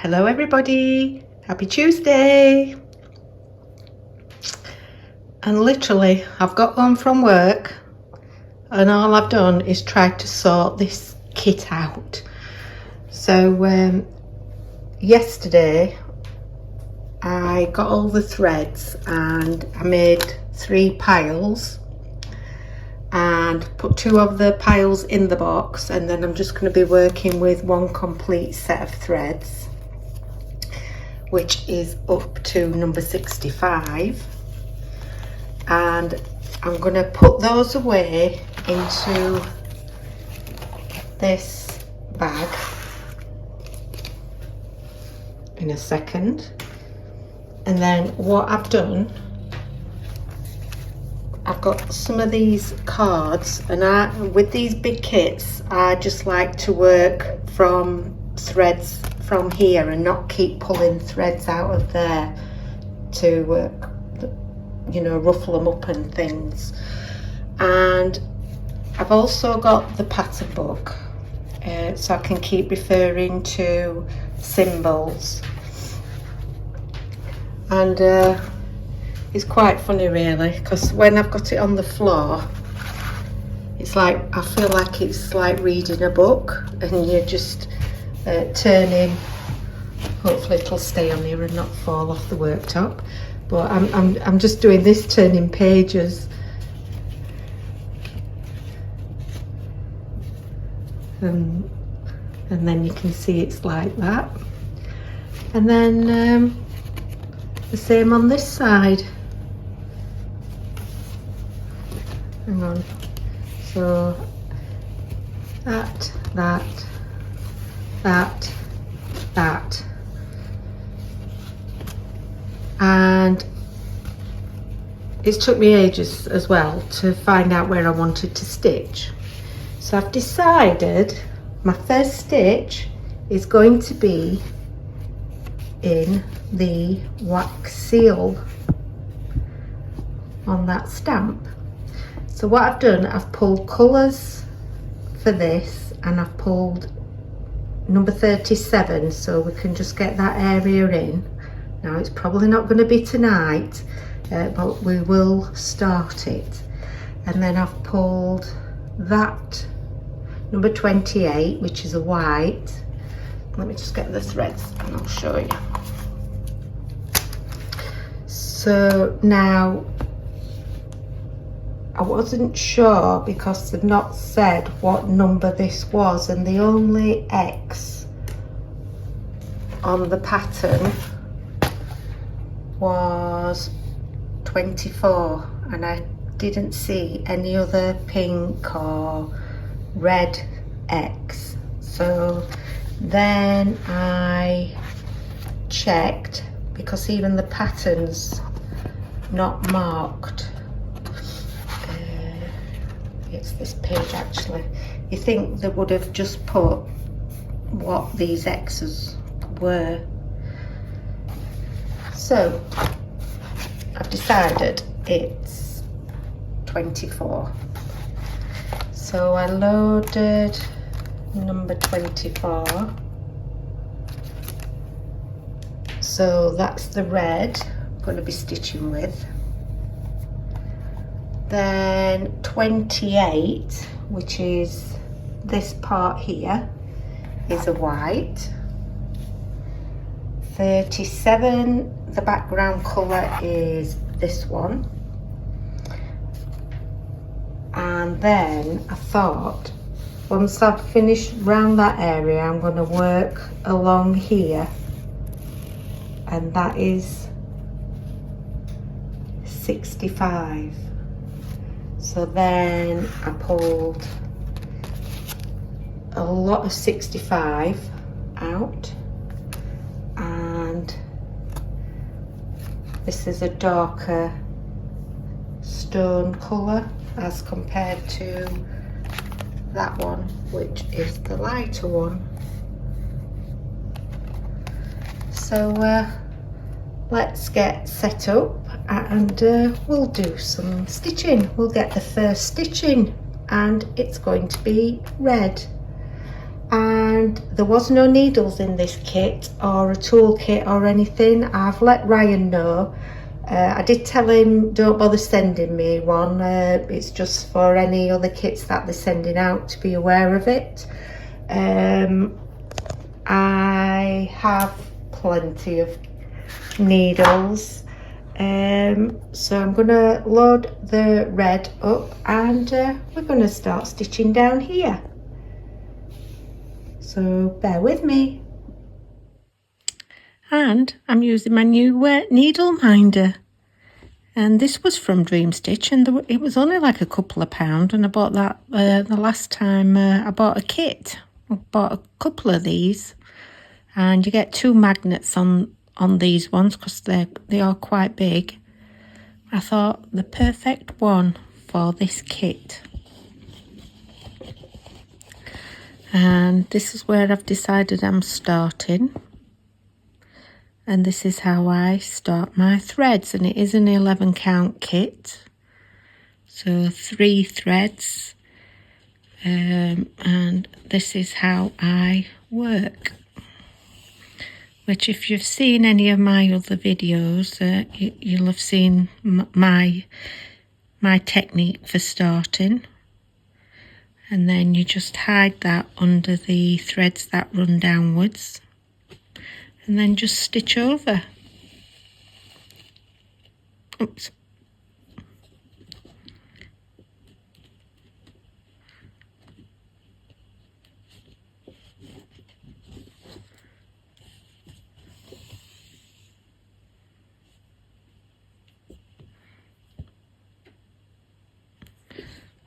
Hello everybody, happy Tuesday. And literally I've got home from work and all I've done is tried to sort this kit out. So yesterday I got all the threads and I made 3 piles and put 2 of the piles in the box, and then I'm just going to be working with 1 complete set of threads, which is up to number 65, and I'm going to put those away into this bag in a second. And then what I've done, I've got some of these cards, and with these big kits I just like to work from threads from here and not keep pulling threads out of there to ruffle them up and things. And I've also got the pattern book, so I can keep referring to symbols. And it's quite funny really, because when I've got it on the floor, it's like I feel like it's like reading a book, and you're just turning. Hopefully it'll stay on here and not fall off the worktop, but I'm just doing this, turning pages. And then you can see it's like that, and then the same on this side. Hang on. So that, and it's took me ages as well to find out where I wanted to stitch. So I've decided my first stitch is going to be in the wax seal on that stamp. So what I've done, I've pulled colours for this, and I've pulled number 37, so we can just get that area in. Now it's probably not going to be tonight, but we will start it. And then I've pulled that number 28, which is a white. Let me just get the threads and I'll show you. So now I wasn't sure because they've not said what number this was, and the only X on the pattern was 24, and I didn't see any other pink or red X. So then I checked, because even the pattern's not marked. It's this page actually. You think they would have just put what these X's were. So I've decided it's 24. So I loaded number 24. So that's the red I'm going to be stitching with. Then 28, which is this part here, is a white. 37, the background colour is this one. And then I thought, once I've finished round that area, I'm going to work along here, and that is 65. So then I pulled a lot of 65 out, and this is a darker stone colour as compared to that one, which is the lighter one. So let's get set up and we'll do some stitching. We'll get the first stitch in, and it's going to be red. and there was no needles in this kit or a toolkit or anything. I've let Ryan know. I did tell him don't bother sending me one, it's just for any other kits that they're sending out to be aware of it. I have plenty of needles, so I'm gonna load the red up and we're gonna start stitching down here, so bear with me. And I'm using my new needle minder, and this was from Dream Stitch, and it was only like a couple of pounds, and I bought that the last time I bought a kit. I bought a couple of these, and you get 2 magnets on these ones because they are quite big. I thought the perfect one for this kit. And this is where I've decided I'm starting. And this is how I start my threads, and it is an 11 count kit, so 3 threads, and this is how I work, which if you've seen any of my other videos, you'll have seen my technique for starting. And then you just hide that under the threads that run downwards, and then just stitch over. Oops.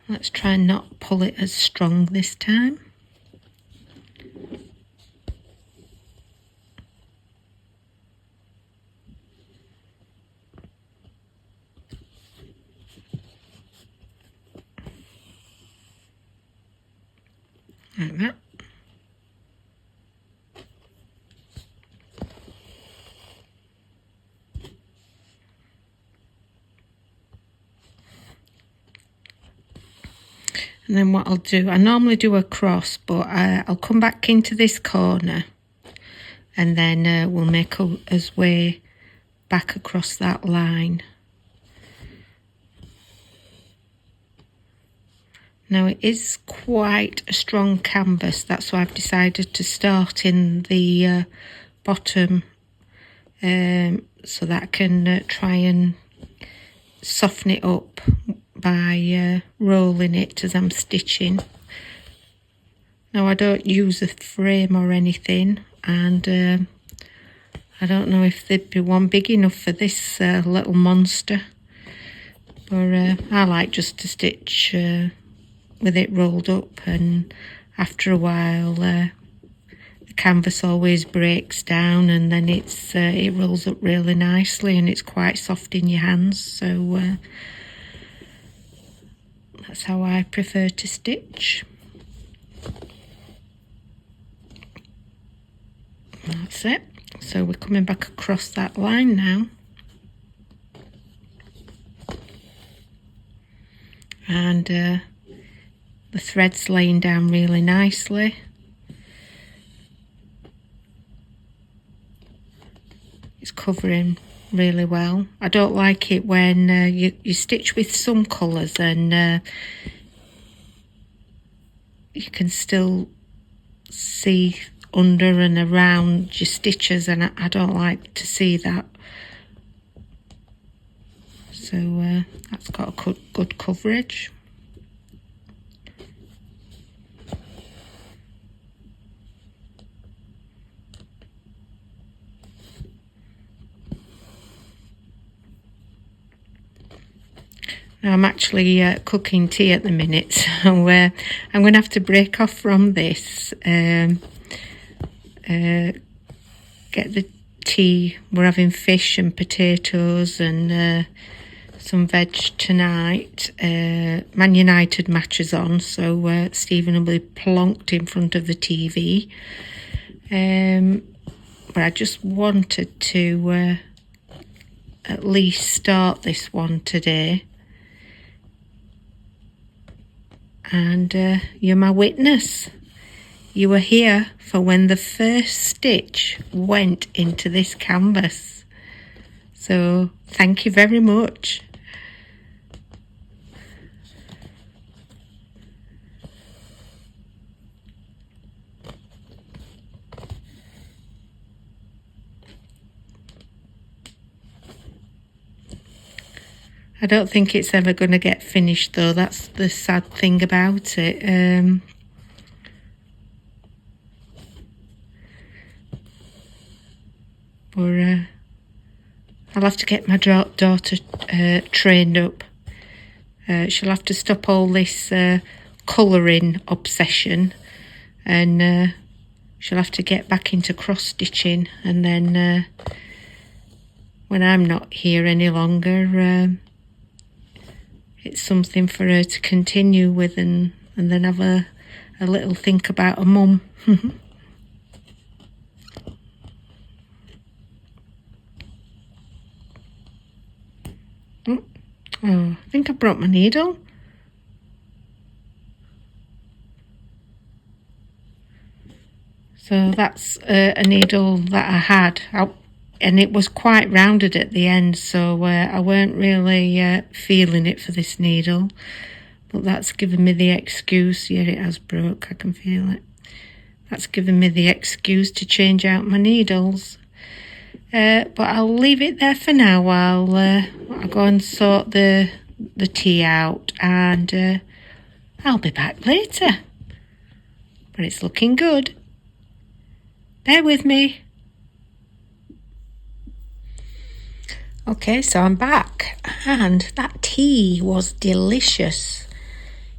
Let's try and not pull it as strong this time. Like that. And then what I'll do, I normally do a cross, but I'll come back into this corner, and then we'll make us way back across that line. Now it is quite a strong canvas, that's why I've decided to start in the bottom, so that I can try and soften it up by rolling it as I'm stitching. Now I don't use a frame or anything, and I don't know if there'd be one big enough for this little monster, but I like just to stitch with it rolled up, and after a while the canvas always breaks down, and then it rolls up really nicely, and it's quite soft in your hands, so that's how I prefer to stitch. That's it. So we're coming back across that line now, and the thread's laying down really nicely. It's covering really well. I don't like it when you stitch with some colours and you can still see under and around your stitches, and I don't like to see that. So that's got a good coverage. Now I'm actually cooking tea at the minute, so I'm going to have to break off from this, get the tea. We're having fish and potatoes and some veg tonight. Man United matches on, so Stephen will be plonked in front of the TV. But I just wanted to at least start this one today. And you're my witness. you were here for when the first stitch went into this canvas. So thank you very much. I don't think it's ever going to get finished though, that's the sad thing about it. I'll have to get my daughter trained up. She'll have to stop all this colouring obsession, and she'll have to get back into cross-stitching, and then when I'm not here any longer, it's something for her to continue with, and then have a little think about a mum. Oh, I think I broke my needle. So that's a needle that I had, and it was quite rounded at the end, so I weren't really feeling it for this needle. But that's given me the excuse. Yeah, it has broke, I can feel it. That's given me the excuse to change out my needles. But I'll leave it there for now. I'll go and sort the tea out, and I'll be back later. But it's looking good. Bear with me. Okay, so I'm back, and that tea was delicious.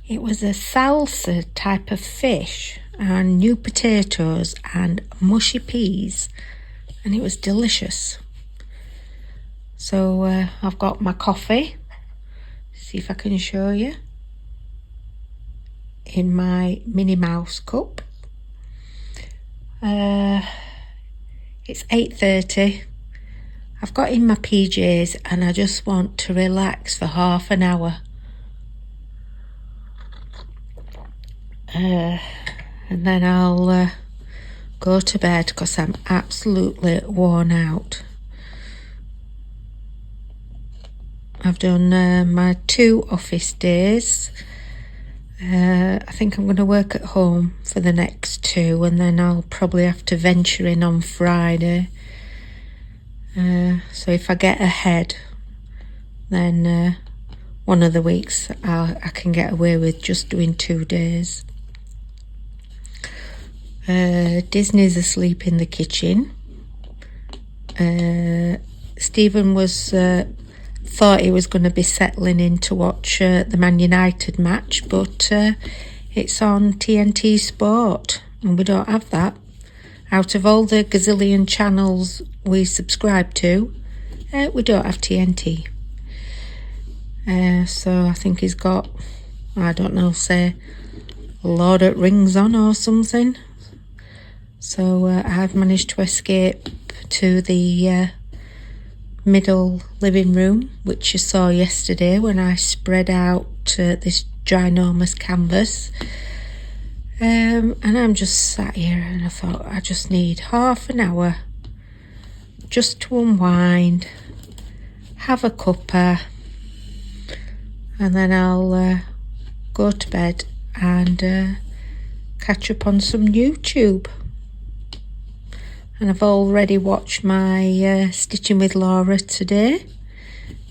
It was a salsa type of fish and new potatoes and mushy peas, and it was delicious. So I've got my coffee, see if I can show you, in my Minnie Mouse cup. It's 8:30. I've got in my PJs and I just want to relax for half an hour. And then I'll go to bed because I'm absolutely worn out. I've done my 2 office days. I think I'm going to work at home for the next 2, and then I'll probably have to venture in on Friday. So if I get ahead, then one of the weeks I can get away with just doing 2 days. Disney's asleep in the kitchen. Stephen was thought he was going to be settling in to watch the Man United match, but it's on TNT Sport, and we don't have that. Out of all the gazillion channels we subscribe to, we don't have TNT. So I think he's got, I don't know, say Lord of the Rings on or something. So I've managed to escape to the middle living room, which you saw yesterday when I spread out this ginormous canvas. And I'm just sat here, and I thought I just need half an hour just to unwind, have a cuppa, and then I'll go to bed and catch up on some YouTube. And I've already watched my Stitching with Laura today,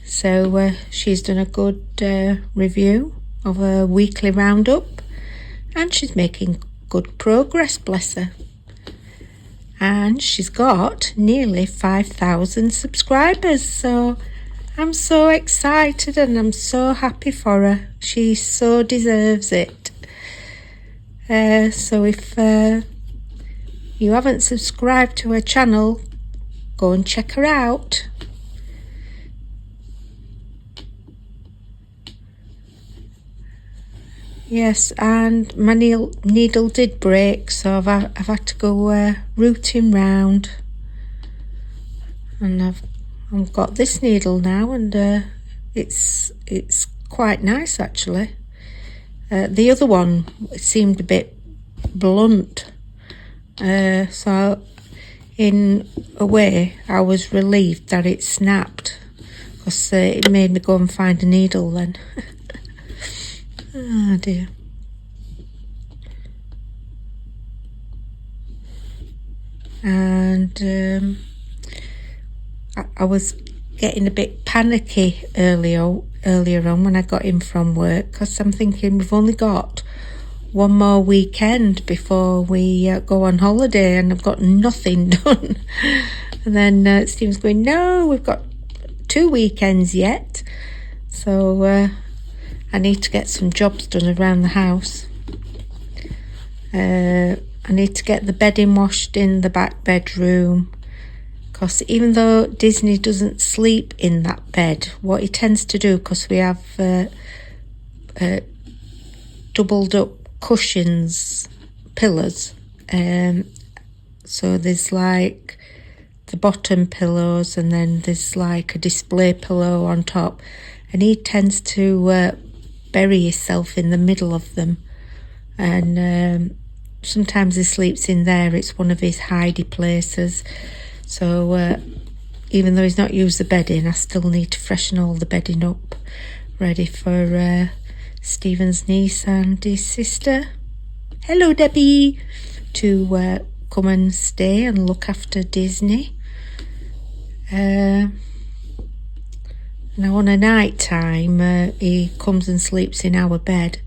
so she's done a good review of a weekly roundup, and she's making good progress, bless her. And she's got nearly 5,000 subscribers, so I'm so excited and I'm so happy for her. She so deserves it. So if you haven't subscribed to her channel, go and check her out. Yes, and my needle did break, so I've had to go rooting round, and I've got this needle now, and it's quite nice actually. The other one seemed a bit blunt, So in a way I was relieved that it snapped, because it made me go and find a needle then. Oh dear. And I was getting a bit panicky earlier on when I got in from work, because I'm thinking we've only got one more weekend before we go on holiday, and I've got nothing done. And then Stephen's going, no, we've got 2 weekends yet, so I need to get some jobs done around the house. I need to get the bedding washed in the back bedroom, because even though Disney doesn't sleep in that bed, what he tends to do, because we have doubled up cushions, pillows, so there's like the bottom pillows, and then there's like a display pillow on top, and he tends to bury himself in the middle of them, and sometimes he sleeps in there. It's one of his hidey places. So even though he's not used the bedding, I still need to freshen all the bedding up, ready for Stephen's niece and his sister, hello Debbie, to come and stay and look after Disney. Now on a night time, he comes and sleeps in our bed,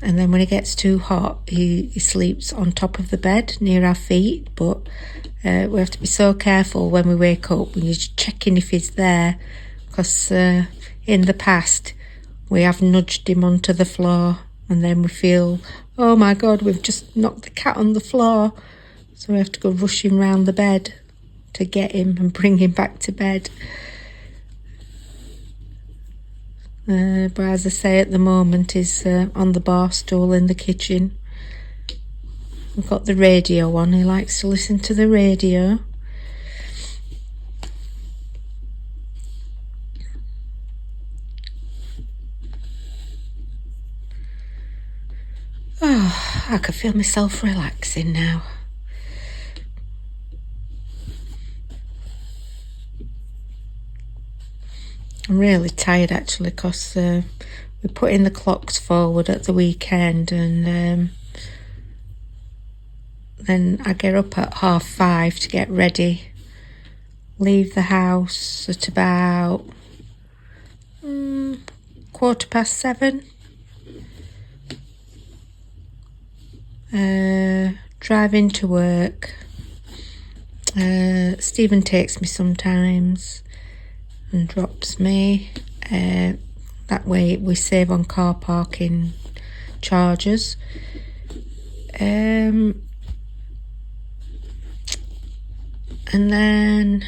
and then when it gets too hot, he sleeps on top of the bed near our feet. But we have to be so careful when we wake up, when you're checking if he's there, because in the past we have nudged him onto the floor, and then we feel, oh my God, we've just knocked the cat on the floor, so we have to go rushing round the bed to get him and bring him back to bed. But as I say, at the moment he's on the bar stool in the kitchen. We've got the radio on. He likes to listen to the radio. Oh, I can feel myself relaxing now. I'm really tired actually, because we're putting the clocks forward at the weekend, and then I get up at 5:30 to get ready, leave the house at about 7:15, drive into work. Stephen takes me sometimes and drops me. That way we save on car parking charges. And then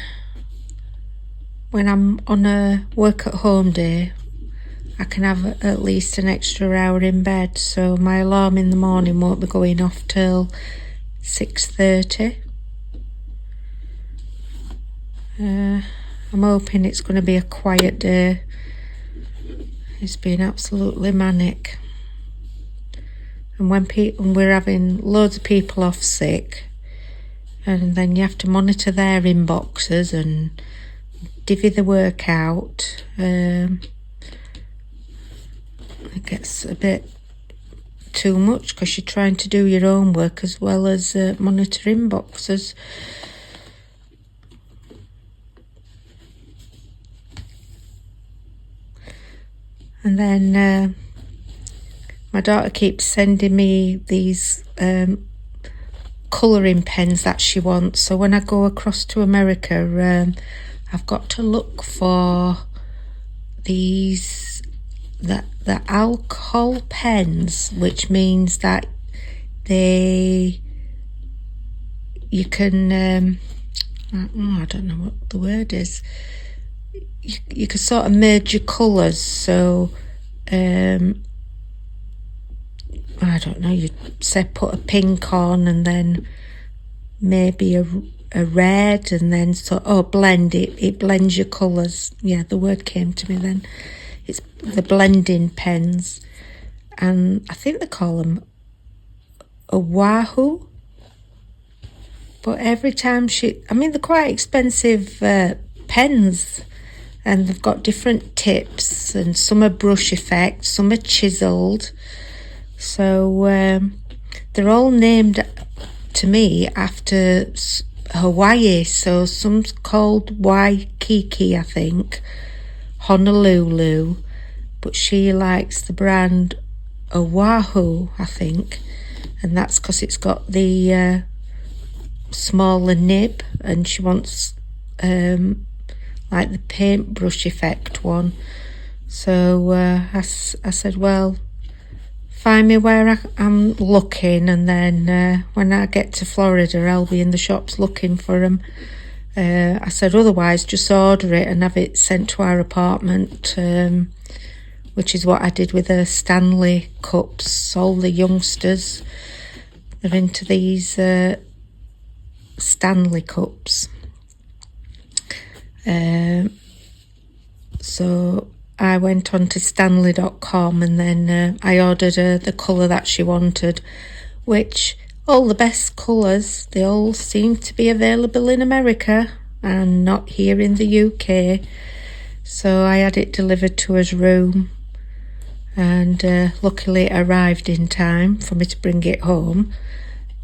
when I'm on a work at home day, I can have at least an extra hour in bed, so my alarm in the morning won't be going off till 6:30. I'm hoping it's going to be a quiet day. It's been absolutely manic, and when we're having loads of people off sick, and then you have to monitor their inboxes and divvy the work out, it gets a bit too much, because you're trying to do your own work as well as monitor inboxes. And then my daughter keeps sending me these colouring pens that she wants. So when I go across to America, I've got to look for these the alcohol pens, which means that you can I don't know what the word is. You can sort of merge your colours, so I don't know, you say put a pink on and then maybe a red, and then blend it. It blends your colours. Yeah, the word came to me then. It's the blending pens, and I think they call them Oahu. But every time I mean, they're quite expensive pens, and they've got different tips, and some are brush effect, some are chiselled. So they're all named to me after Hawaii. So some's called Waikiki, I think, Honolulu, but she likes the brand Oahu, I think, and that's because it's got the smaller nib, and she wants like the paintbrush effect one. So I said, well, find me where I'm looking, and then when I get to Florida I'll be in the shops looking for them. I said otherwise just order it and have it sent to our apartment, which is what I did with the Stanley cups. All the youngsters, they're into these Stanley cups. So I went on to stanley.com, and then I ordered the colour that she wanted, which all the best colours, they all seem to be available in America and not here in the UK. So I had it delivered to his room, and luckily it arrived in time for me to bring it home.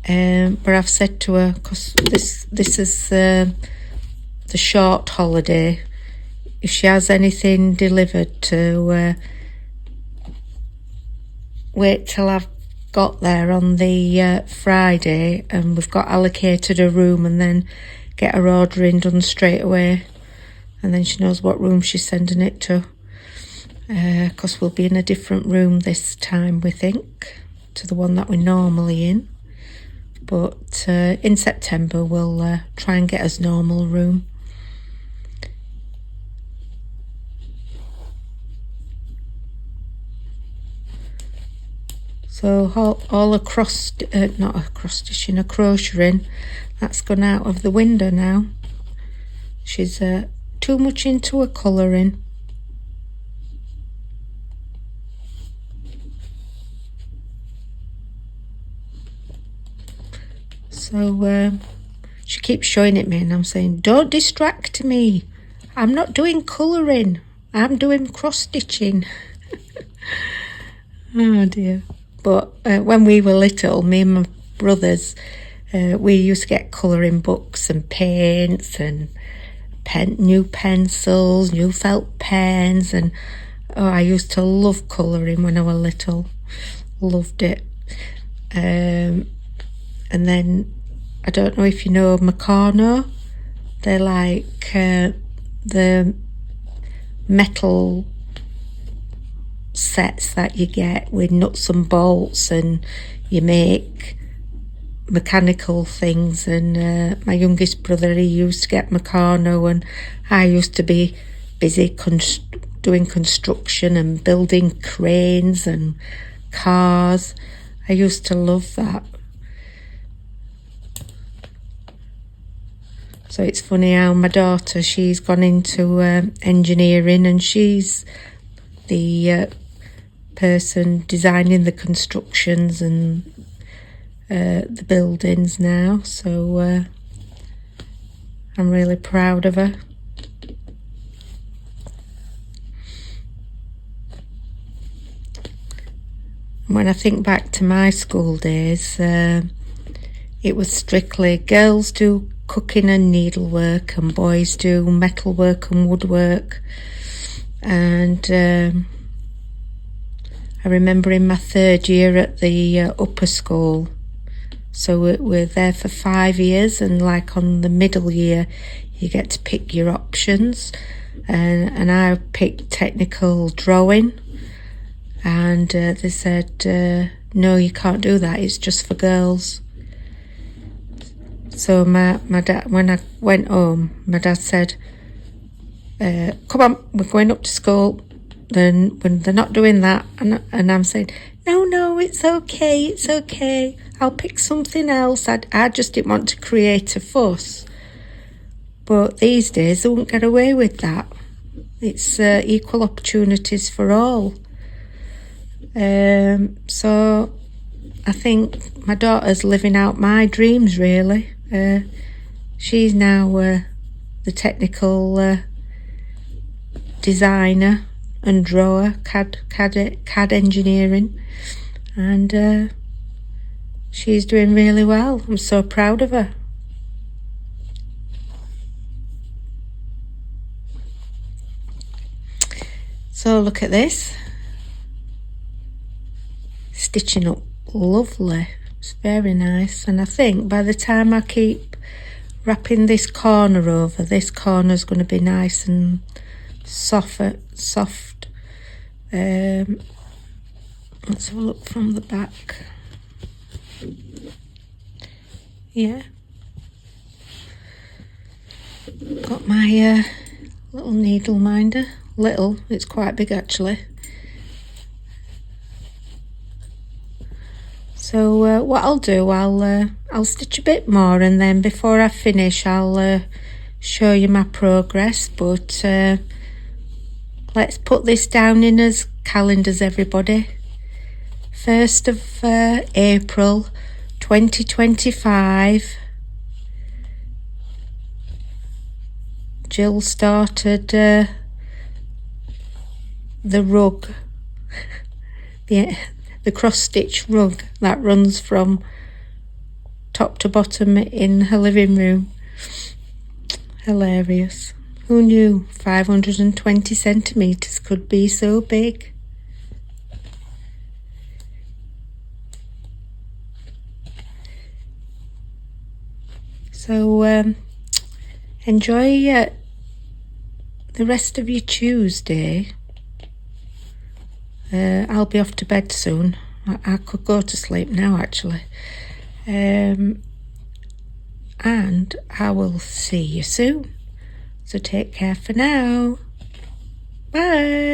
But I've said to her, because this is the short holiday, if she has anything delivered, to wait till I've got there on the Friday and we've got allocated a room, and then get her ordering done straight away, and then she knows what room she's sending it to, because we'll be in a different room this time, we think, to the one that we're normally in. But in September we'll try and get us normal room. So all across, not across stitching, a crocheting, that's gone out of the window now. She's too much into her colouring. So she keeps showing it me, and I'm saying, don't distract me. I'm not doing colouring. I'm doing cross stitching. Oh dear. But when we were little, me and my brothers, we used to get colouring books and paints and new pencils, new felt pens, and I used to love colouring when I was little. Loved it. And then, I don't know if you know Meccano. They're like the metal sets that you get with nuts and bolts, and you make mechanical things. And my youngest brother, he used to get Meccano, and I used to be busy doing construction and building cranes and cars. I used to love that. So it's funny how my daughter, she's gone into engineering, and she's the person designing the constructions and the buildings now. So I'm really proud of her. When I think back to my school days, it was strictly girls do cooking and needlework, and boys do metalwork and woodwork. And I remember in my third year at the upper school, so we're there for 5 years, and like on the middle year you get to pick your options, and I picked technical drawing, and they said no, you can't do that, it's just for girls. So my dad, when I went home, my dad said, come on, we're going up to school. Then when they're not doing that, and I'm saying, no, it's okay, I'll pick something else. I just didn't want to create a fuss. But these days they won't get away with that. It's equal opportunities for all. So I think my daughter's living out my dreams, really. She's now the technical designer and drawer, CAD engineering, and she's doing really well. I'm so proud of her. So look at this, stitching up lovely. It's very nice, and I think by the time I keep wrapping this corner over, this corner's going to be nice and soft. Let's have a look from the back. Yeah, got my little needle minder. Little, it's quite big actually. So what I'll do, I'll stitch a bit more, and then before I finish I'll show you my progress. But let's put this down in as calendars, everybody. 1st of April 2025. Jill started the rug, the cross stitch rug that runs from top to bottom in her living room. Hilarious. Who knew 520 centimeters could be so big? So enjoy the rest of your Tuesday. I'll be off to bed soon. I could go to sleep now actually. And I will see you soon. So take care for now. Bye.